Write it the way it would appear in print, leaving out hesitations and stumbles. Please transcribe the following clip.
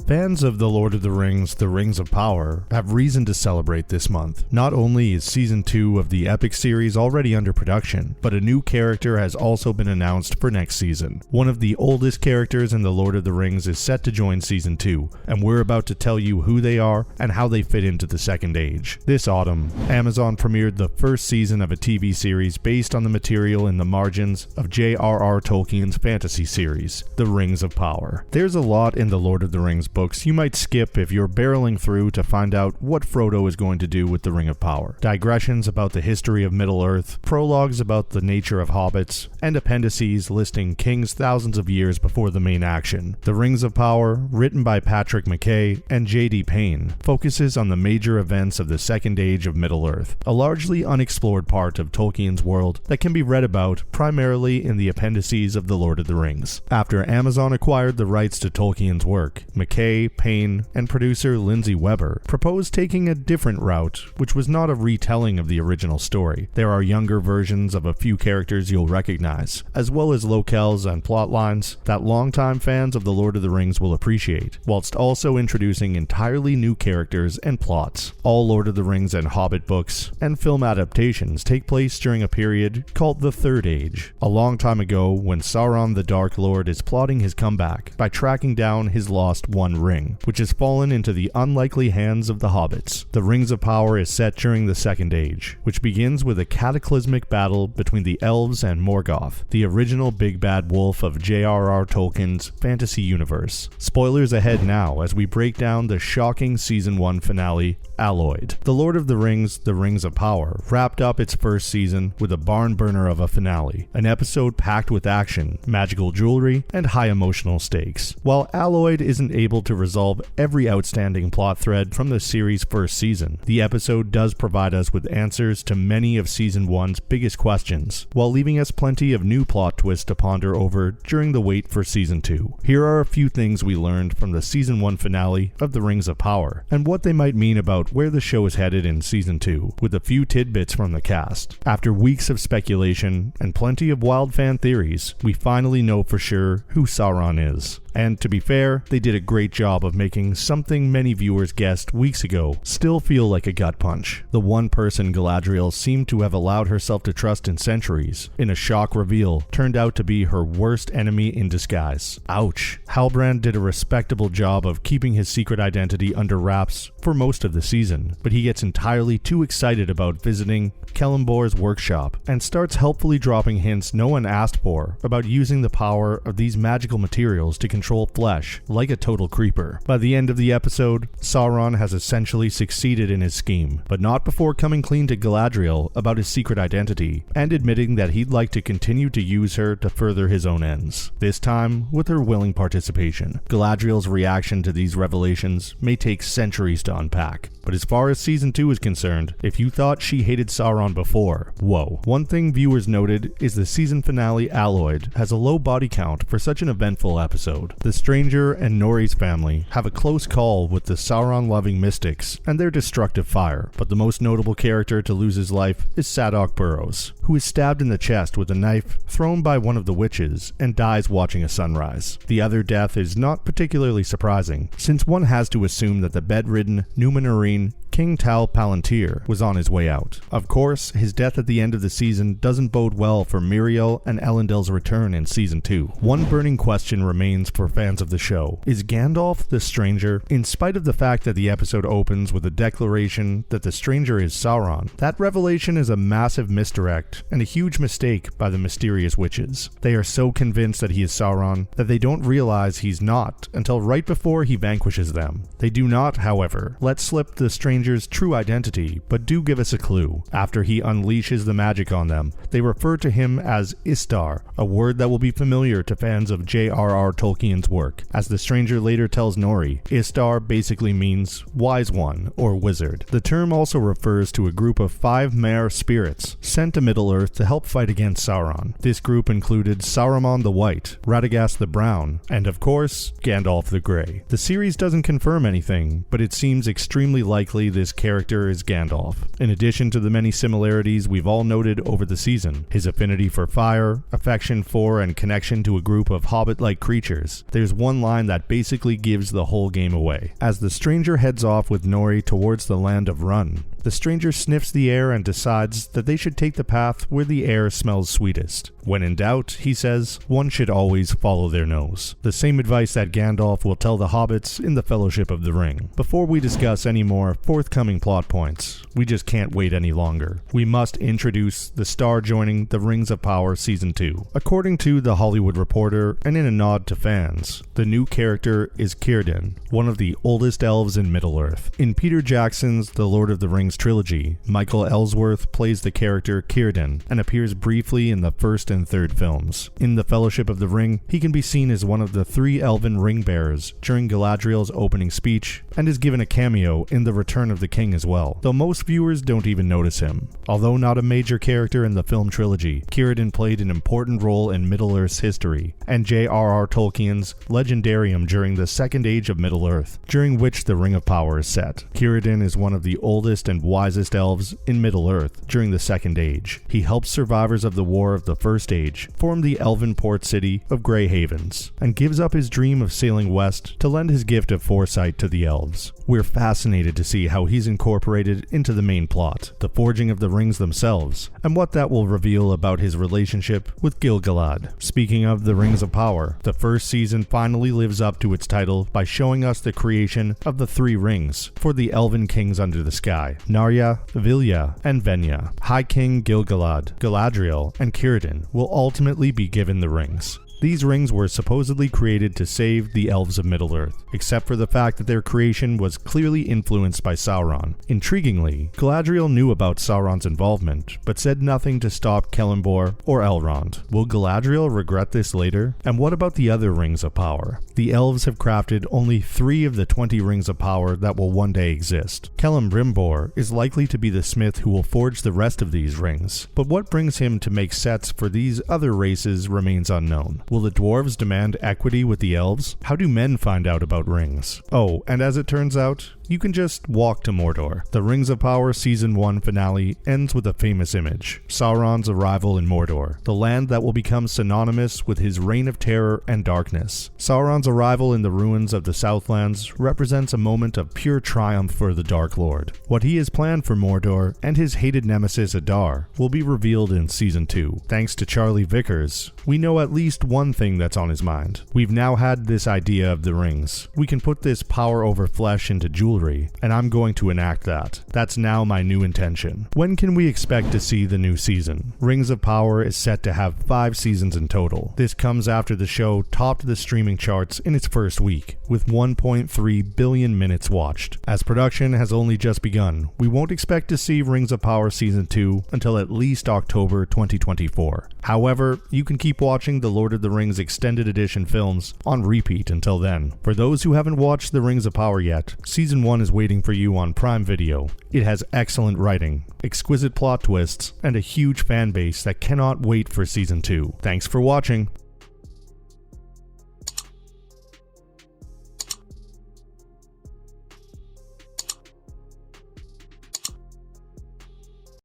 Fans of The Lord of the Rings, The Rings of Power, have reason to celebrate this month. Not only is Season 2 of the epic series already under production, but a new character has also been announced for next season. One of the oldest characters in The Lord of the Rings is set to join Season 2, and we're about to tell you who they are and how they fit into the Second Age. This autumn, Amazon premiered the first season of a TV series based on the material in the margins of J.R.R. Tolkien's fantasy series, The Rings of Power. There's a lot in The Lord of the Rings books you might skip if you're barreling through to find out what Frodo is going to do with the Ring of Power. Digressions about the history of Middle-earth, prologues about the nature of hobbits, and appendices listing kings thousands of years before the main action. The Rings of Power, written by Patrick McKay and J.D. Payne, focuses on the major events of the Second Age of Middle-earth, a largely unexplored part of Tolkien's world that can be read about primarily in the appendices of The Lord of the Rings. After Amazon acquired the rights to Tolkien's work, McKay, Payne, and producer Lindsay Weber proposed taking a different route, which was not a retelling of the original story. There are younger versions of a few characters you'll recognize, as well as locales and plot lines that longtime fans of The Lord of the Rings will appreciate, whilst also introducing entirely new characters and plots. All Lord of the Rings and Hobbit books and film adaptations take place during a period called the Third Age, a long time ago when Sauron the Dark Lord is plotting his comeback by tracking down his lost One Ring, which has fallen into the unlikely hands of the hobbits. The Rings of Power is set during the Second Age, which begins with a cataclysmic battle between the elves and Morgoth, the original big bad wolf of J.R.R. Tolkien's fantasy universe. Spoilers ahead now as we break down the shocking Season 1 finale, Alloyed. The Lord of the Rings, The Rings of Power, wrapped up its first season with a barn burner of a finale, an episode packed with action, magical jewelry, and high emotional stakes. While Alloyed isn't able to resolve every outstanding plot thread from the series' first season, the episode does provide us with answers to many of Season 1's biggest questions, while leaving us plenty of new plot twists to ponder over during the wait for Season 2. Here are a few things we learned from the Season 1 finale of The Rings of Power, and what they might mean about where the show is headed in Season 2, with a few tidbits from the cast. After weeks of speculation and plenty of wild fan theories, we finally know for sure who Sauron is. And to be fair, they did a great job of making something many viewers guessed weeks ago still feel like a gut punch. The one person Galadriel seemed to have allowed herself to trust in centuries, in a shock reveal, turned out to be her worst enemy in disguise. Ouch. Halbrand did a respectable job of keeping his secret identity under wraps for most of the season, but he gets entirely too excited about visiting Celebrimbor's workshop and starts helpfully dropping hints no one asked for about using the power of these magical materials to control flesh, like a total creeper. By the end of the episode, Sauron has essentially succeeded in his scheme, but not before coming clean to Galadriel about his secret identity, and admitting that he'd like to continue to use her to further his own ends, this time with her willing participation. Galadriel's reaction to these revelations may take centuries to unpack, but as far as Season 2 is concerned, if you thought she hated Sauron before, whoa. One thing viewers noted is the season finale Alloyed has a low body count for such an eventful episode. The Stranger and Nori's family have a close call with the Sauron-loving mystics and their destructive fire, but the most notable character to lose his life is Sadok Burrows, who is stabbed in the chest with a knife thrown by one of the witches and dies watching a sunrise. The other death is not particularly surprising, since one has to assume that the bedridden Númenórean King Tal Palantir was on his way out. Of course, his death at the end of the season doesn't bode well for Miriel and Elendil's return in Season 2. One burning question remains for fans of the show. Is Gandalf the Stranger? In spite of the fact that the episode opens with a declaration that the Stranger is Sauron, that revelation is a massive misdirect and a huge mistake by the mysterious witches. They are so convinced that he is Sauron that they don't realize he's not until right before he vanquishes them. They do not, however, let slip the Stranger's true identity, but do give us a clue. After he unleashes the magic on them, they refer to him as Istar, a word that will be familiar to fans of J.R.R. Tolkien's work. As the Stranger later tells Nori, Istar basically means Wise One or Wizard. The term also refers to a group of 5 mare spirits sent to Middle Middle-earth to help fight against Sauron. This group included Saruman the White, Radagast the Brown, and of course, Gandalf the Grey. The series doesn't confirm anything, but it seems extremely likely this character is Gandalf. In addition to the many similarities we've all noted over the season, his affinity for fire, affection for and connection to a group of hobbit-like creatures, there's one line that basically gives the whole game away. As the stranger heads off with Nori towards the land of Run, the stranger sniffs the air and decides that they should take the path where the air smells sweetest. When in doubt, he says, one should always follow their nose. The same advice that Gandalf will tell the hobbits in the Fellowship of the Ring. Before we discuss any more forthcoming plot points, we just can't wait any longer. We must introduce the star joining the Rings of Power Season 2. According to The Hollywood Reporter, and in a nod to fans, the new character is Cirdan, one of the oldest elves in Middle-earth. In Peter Jackson's The Lord of the Rings trilogy, Michael Ellsworth plays the character Cirdan and appears briefly in the first and third films. In The Fellowship of the Ring, he can be seen as one of the 3 elven ring bearers during Galadriel's opening speech, and is given a cameo in The Return of the King as well, though most viewers don't even notice him. Although not a major character in the film trilogy, Cirdan played an important role in Middle-earth's history, and J.R.R. Tolkien's Legendarium during the Second Age of Middle-earth, during which the Ring of Power is set. Cirdan is one of the oldest and wisest elves in Middle-earth during the Second Age. He helps survivors of the War of the First Age form the elven port city of Grey Havens, and gives up his dream of sailing west to lend his gift of foresight to the elves. We're fascinated to see how he's incorporated into the main plot, the forging of the rings themselves, and what that will reveal about his relationship with Gil-galad. Speaking of the Rings of Power, the first season finally lives up to its title by showing us the creation of the 3 rings for the elven kings under the sky, Narya, Vilya, and Venya. High King Gil-galad, Galadriel, and Cirdan will ultimately be given the rings. These rings were supposedly created to save the elves of Middle-earth, except for the fact that their creation was clearly influenced by Sauron. Intriguingly, Galadriel knew about Sauron's involvement, but said nothing to stop Celeborn or Elrond. Will Galadriel regret this later? And what about the other Rings of Power? The elves have crafted only 3 of the 20 Rings of Power that will one day exist. Celebrimbor is likely to be the smith who will forge the rest of these rings, but what brings him to make sets for these other races remains unknown. Will the dwarves demand equity with the elves? How do men find out about rings? Oh, and as it turns out, you can just walk to Mordor. The Rings of Power Season 1 finale ends with a famous image: Sauron's arrival in Mordor, the land that will become synonymous with his reign of terror and darkness. Sauron's arrival in the ruins of the Southlands represents a moment of pure triumph for the Dark Lord. What he has planned for Mordor and his hated nemesis Adar will be revealed in Season 2. Thanks to Charlie Vickers, we know at least one thing that's on his mind. We've now had this idea of the rings. We can put this power over flesh into jewelry, and I'm going to enact that. That's now my new intention. When can we expect to see the new season? Rings of Power is set to have 5 seasons in total. This comes after the show topped the streaming charts in its first week, with 1.3 billion minutes watched. As production has only just begun, we won't expect to see Rings of Power Season 2 until at least October 2024. However, you can keep watching the Lord of the Rings Extended Edition films on repeat until then. For those who haven't watched the Rings of Power yet, Season 1 is waiting for you on Prime Video. It has excellent writing, exquisite plot twists, and a huge fan base that cannot wait for Season 2. Thanks for watching.